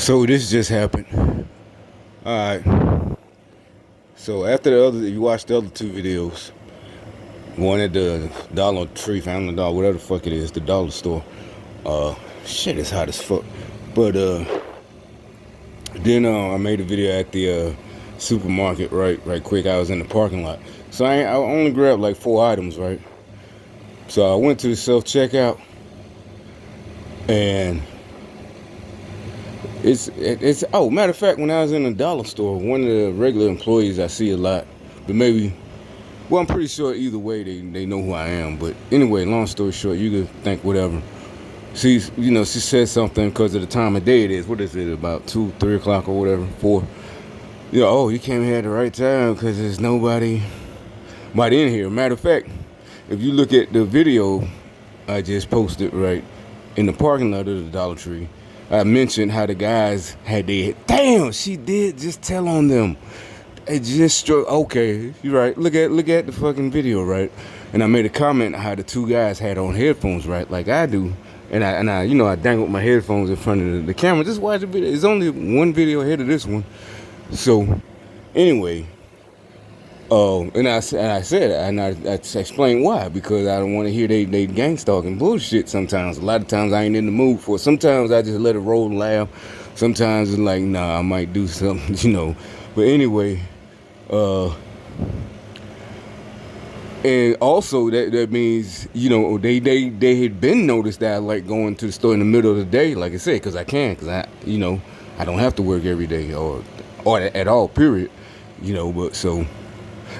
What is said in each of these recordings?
So this just happened. All right. So after you watched the other two videos. One at the Dollar Tree, Family Dollar, whatever the fuck it is, the dollar store. Shit is hot as fuck. But then I made a video at the supermarket, right quick. I was in the parking lot, so I only grabbed like 4 items, right. So I went to the self checkout, and it's oh, matter of fact, when I was in the dollar store, one of the regular employees I see a lot, but maybe. Well, I'm pretty sure either way they know who I am. But anyway, long story short, you could think whatever. She said something because of the time of day it is. What is it, about 2, 3 o'clock or whatever, 4? Oh, you came here at the right time because there's nobody in here. Matter of fact, if you look at the video I just posted, right, in the parking lot of the Dollar Tree, I mentioned how the guys had their, damn, she did just tell on them. It just struck. Okay, you're right. Look at the fucking video, right? And I made a comment how the two guys had on headphones, right, like I do, and I I dangled my headphones in front of the camera. Just watch the video. It's only one video ahead of this one. So anyway, and I said, and I explained why, because I don't want to hear they gang stalking bullshit. Sometimes, a lot of times I ain't in the mood for it. Sometimes I just let it roll and laugh. Sometimes it's like, nah, I might do something, But anyway. And also that means they had been noticed that I like going to the store in the middle of the day, like I said, because I don't have to work every day or at all, period. But so,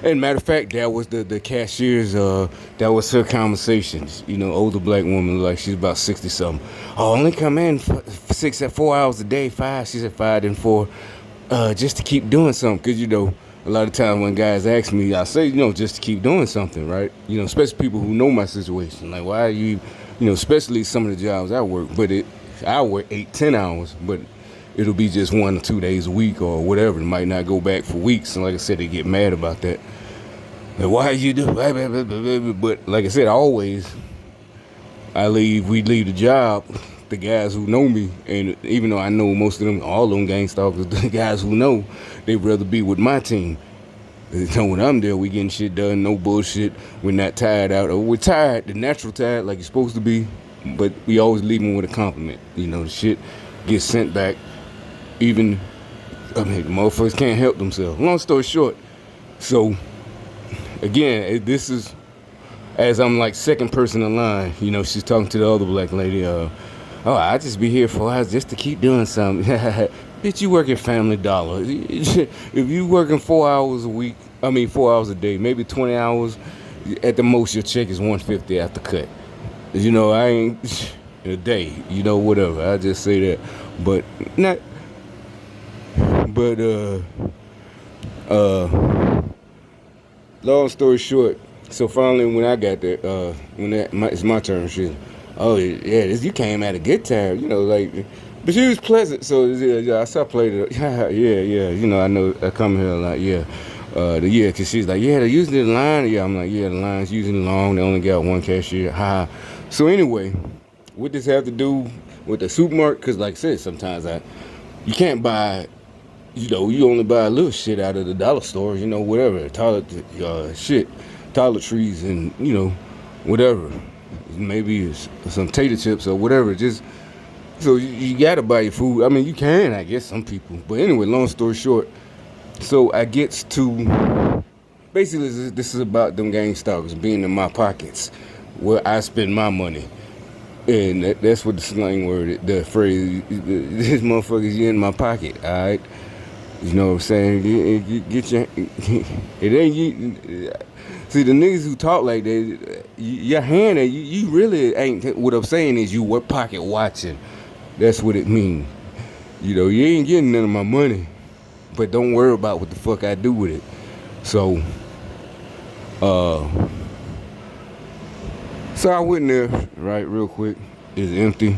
and matter of fact, that was the cashier's that was her conversations. Older black woman, like she's about 60 something. Oh, only come in 4 hours a day, 5. She said 5 and 4, just to keep doing something, because a lot of times when guys ask me, I say, just to keep doing something, right? Especially people who know my situation. Like, why are you, especially some of the jobs I work, I work 8-10 hours, but it'll be just 1 or 2 days a week or whatever. It might not go back for weeks. And like I said, they get mad about that. Like, why you do? But like I said, we leave the job. The guys who know me, and even though I know most of them, all them gang stalkers, the guys who know, they'd rather be with my team. When I'm there, we getting shit done, no bullshit. We're not tired out, or we're tired, the natural tired, like you're supposed to be, but we always leave them with a compliment. The shit gets sent back. The motherfuckers can't help themselves. Long story short, so again, this is as I'm like second person in line. She's talking to the other black lady. Oh, I just be here 4 hours just to keep doing something. Bitch, you work at Family Dollar. If you working 4 hours a week, 4 hours a day, maybe 20 hours, at the most your check is $150 after cut. I ain't in a day, whatever. I just say that. But not, but, long story short, so finally when I got there, it's my turn, shit. Oh yeah, you came at a good time, but she was pleasant. So I saw played it. Yeah. I know I come here a lot. Yeah, cause she's like, yeah, they're using the line. Yeah, I'm like, yeah, the line's using long. They only got one cashier. Ha. So anyway, what this have to do with the supermarket? Cause like I said, sometimes you can't buy. You only buy a little shit out of the dollar store. Whatever toiletries and whatever. Maybe it's some tater chips or whatever. Just so you gotta buy your food. You can, I guess, some people. But anyway, long story short, so I gets to basically this is about them gang stalkers being in my pockets, where I spend my money, and that's what the slang word, the phrase, this motherfuckers, you in my pocket, all right. You know what I'm saying? Get your, it ain't you. See, the niggas who talk like that, your hand, you really ain't, what I'm saying is you were pocket watching. That's what it means. You ain't getting none of my money, but don't worry about what the fuck I do with it. So I went in there, right, real quick. It's empty.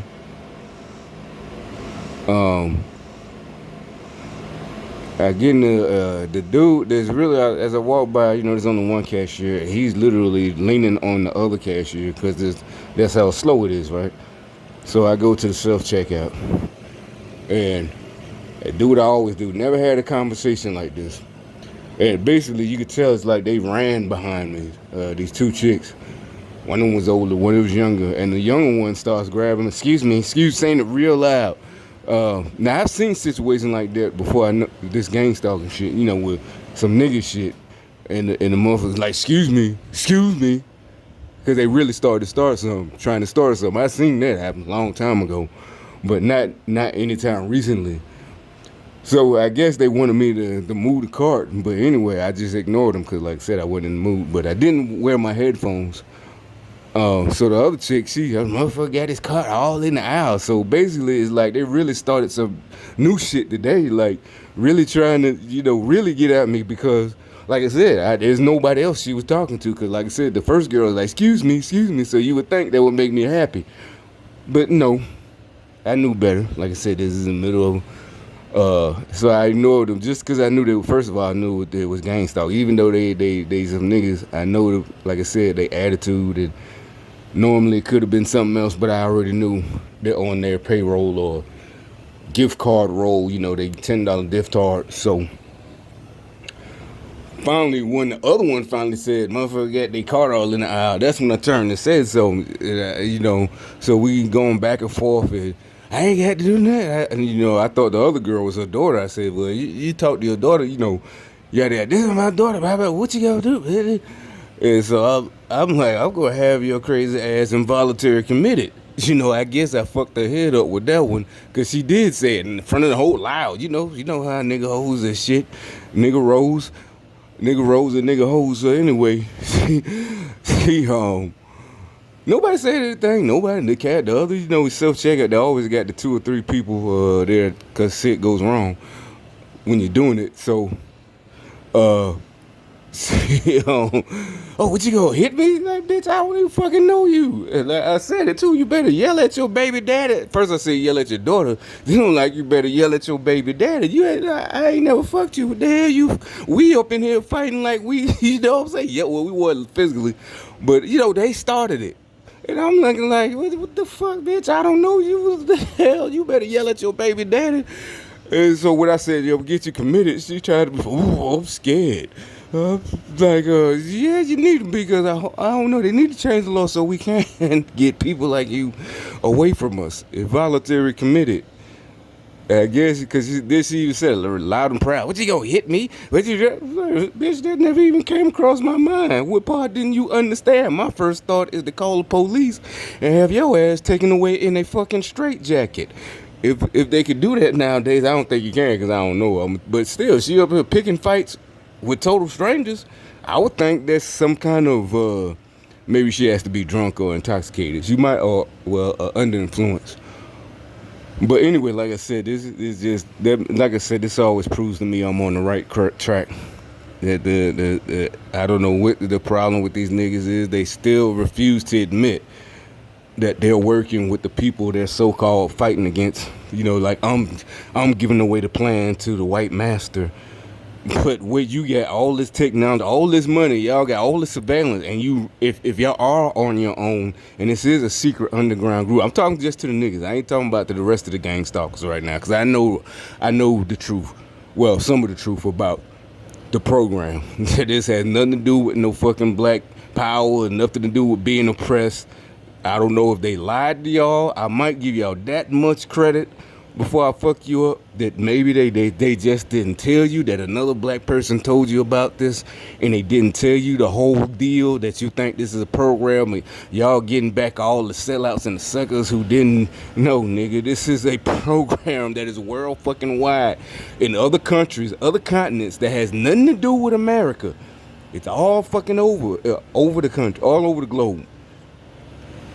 I get in the dude, there's really, as I walk by, there's only one cashier. He's literally leaning on the other cashier because that's how slow it is, right? So I go to the self-checkout, and I do what I always do. Never had a conversation like this. And basically, you could tell it's like they ran behind me. These two chicks. One of them was older, one of them was younger, and the younger one starts grabbing. Saying it real loud. Now I've seen situations like that before. I know this gang stalking shit. You know, with some nigga shit, and the motherfuckers like, excuse me, because they really started to trying to start something. I seen that happen a long time ago, but not anytime recently. So I guess they wanted me to move the cart, but anyway, I just ignored them because, like I said, I wasn't in the mood. But I didn't wear my headphones. So the other chick, motherfucker got his cart all in the aisle. So basically, it's like they really started some new shit today, like really trying to, really get at me because, like I said, there's nobody else she was talking to. Because, like I said, the first girl was like, excuse me. So you would think that would make me happy. But no, I knew better. Like I said, this is in the middle of so I ignored them just because I knew they. First of all, I knew it was gang stalk. Even though they some niggas, I know, like I said, they attitude and normally it could have been something else, but I already knew they're on their payroll or gift card roll. They $10 gift card. So finally, when the other one finally said, "Motherfucker got their card all in the aisle," that's when I turned and said so. So we going back and forth and. I ain't had to do that. I thought the other girl was her daughter. I said, well, you talk to your daughter, this is my daughter. What you gonna do? And so I'm like, I'm gonna have your crazy ass involuntary committed. I guess I fucked her head up with that one because she did say it in front of the whole loud. You know how nigga hoes and shit, nigga rose and nigga hoes. So anyway, she nobody said anything. Nobody. The other, self-checkout. They always got the 2 or 3 people there because shit goes wrong when you're doing it. So, oh, what you gonna hit me? Like, bitch, I don't even fucking know you. And like I said it too. You better yell at your baby daddy. First I said yell at your daughter. Then you better yell at your baby daddy. I ain't never fucked you. What the hell we up in here fighting like we, what I'm saying? Yeah, well, we weren't physically, but they started it. And I'm looking like, what the fuck, bitch? I don't know you. What the hell? You better yell at your baby daddy. And so when I said, get you committed, she tried to be, I'm scared. Yeah, you need to be because I don't know. They need to change the law so we can get people like you away from us. Involuntary committed. I guess because this even said loud and proud. What you gonna hit me? Bitch, that never even came across my mind. What part didn't you understand? My first thought is to call the police and have your ass taken away in a fucking straitjacket. If they could do that nowadays, I don't think you can because I don't know. But still, she up here picking fights with total strangers. I would think that's some kind of maybe she has to be drunk or intoxicated. She might under influence. But anyway, like I said, this is just that. Like I said, this always proves to me I'm on the right track. That I don't know what the problem with these niggas is. They still refuse to admit that they're working with the people they're so-called fighting against. Like I'm giving away the plan to the white master. But where you got all this technology, all this money, y'all got all this surveillance, and if y'all are on your own, and this is a secret underground group, I'm talking just to the niggas. I ain't talking about to the rest of the gang stalkers right now, because I know the truth. Well, some of the truth about the program. This has nothing to do with no fucking black power, and nothing to do with being oppressed. I don't know if they lied to y'all. I might give y'all that much credit before I fuck you up, that maybe they just didn't tell you that another black person told you about this, and they didn't tell you the whole deal, that you think this is a program and y'all getting back all the sellouts and the suckers who didn't know. Nigga, this is a program that is world fucking wide in other countries, other continents, that has nothing to do with America. It's all fucking over the country, all over the globe.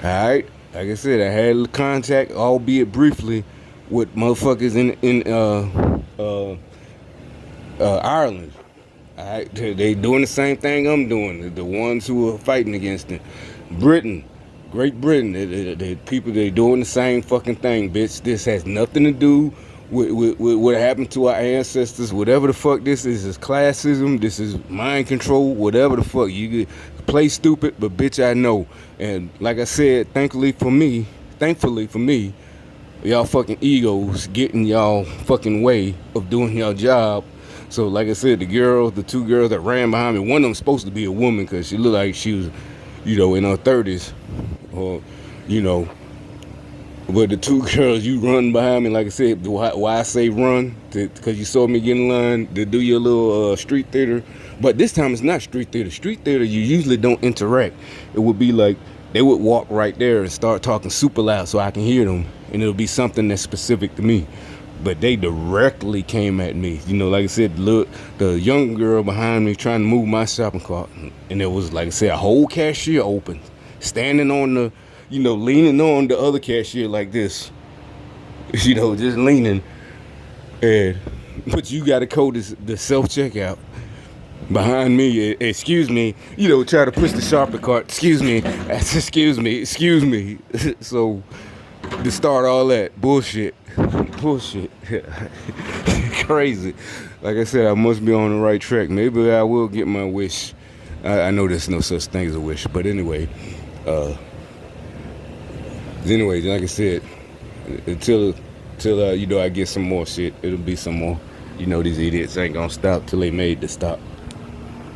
Alright, like I said, I had contact, albeit briefly, with motherfuckers in Ireland. All right, they doing the same thing I'm doing. The ones who are fighting against it. Great Britain, the people, they doing the same fucking thing, bitch. This has nothing to do with what happened to our ancestors. Whatever the fuck this is classism. This is mind control. Whatever the fuck, you play stupid, but bitch, I know. And like I said, thankfully for me. y'all fucking egos getting y'all fucking way of doing y'all job. So like I said, the two girls that ran behind me, one of them supposed to be a woman because she looked like she was, in her 30s, or, you know. But the two girls you run behind me, like I said, why I say run, because you saw me get in line to do your little street theater. But this time it's not street theater. Street theater, you usually don't interact. It would be like they would walk right there and start talking super loud so I can hear them, and it'll be something that's specific to me. But they directly came at me. Like I said, look, the young girl behind me trying to move my shopping cart, and it was, like I said, a whole cashier open, standing on the, leaning on the other cashier like this, just leaning. And but you got to code the self checkout behind me. Excuse me, try to push the shopping cart. Excuse me, excuse me. So to start all that bullshit, crazy. Like I said, I must be on the right track. Maybe I will get my wish. I know there's no such thing as a wish, but anyway. Like I said, until I get some more shit, it'll be some more. These idiots ain't gonna stop till they made to stop.